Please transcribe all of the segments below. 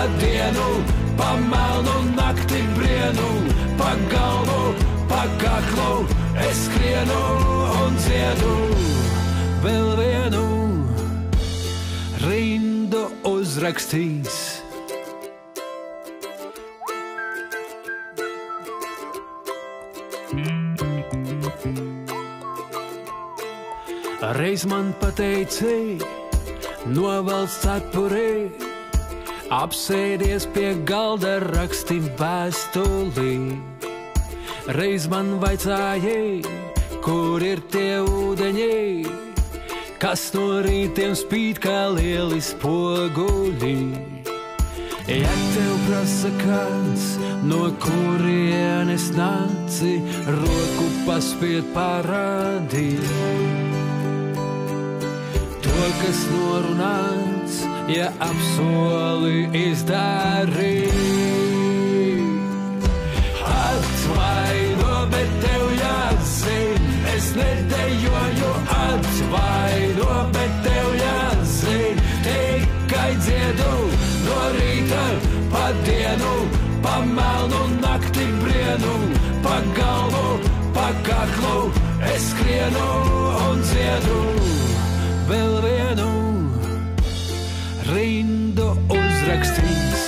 pa dienu, pa melnu nakti brienu, pa galvu, pa kaklu, es skrienu un dziedu vēl vienu rindu uzrakstīs. Reiz man pateicēja, novelc cepurē, apsēdies pie galda, raksti vēstulī. Reiz man vaicāja, kur ir tie ūdeņi, kas no rītiem spīd kā lieli spoguļi. Ja tev prasa kāds, no kurienes nāci, roku paspied parādīt. To, kas norunāts, ja apsoli izdarī. Atvaino, bet tev jāzin, es nedejoju. Atvaino, bet tev jāzin, tikai dziedu no rīta pa dienu, pa melnu nakti brienu, pa galvu, pa kaklu, es skrienu un dziedu vēl vienu rindu uzrakstīs.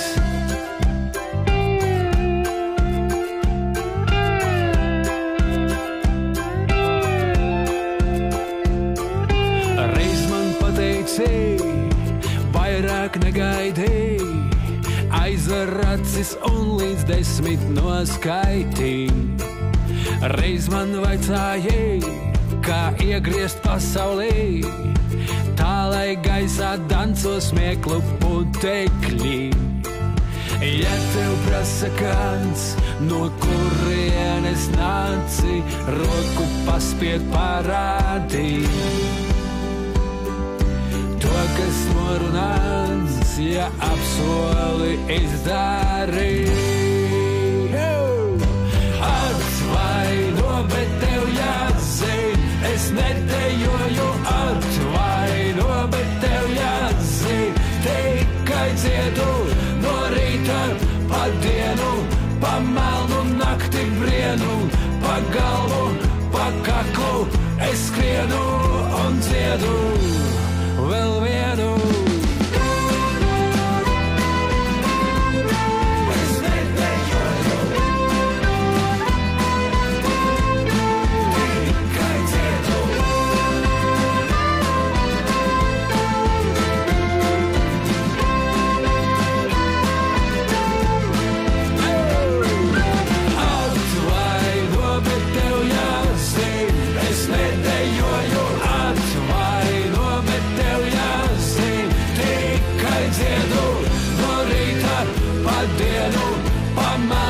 Reiz man pateicēja, vairāk negaidēja, aizver acis un līdz 10 noskaitīja. Reiz man vaicāja, kā iegriezt pasaulē, tā lai gaisā danco smieklu putekļi. Ja tev prasa kāds, no kurienes nāci, roku paspied parādīt. To, kas norunāts, ja apsoli izdarīt. Atvaino, bet tev jāzin, es nedejoju. Atvaino, bet tev jāzin, tikai dziedu no rīta pa dienu, pa melnu nakti brienu, pa galvu, pa kaklu, es skrienu un dziedu vēl vienu. Dienu, pa melnu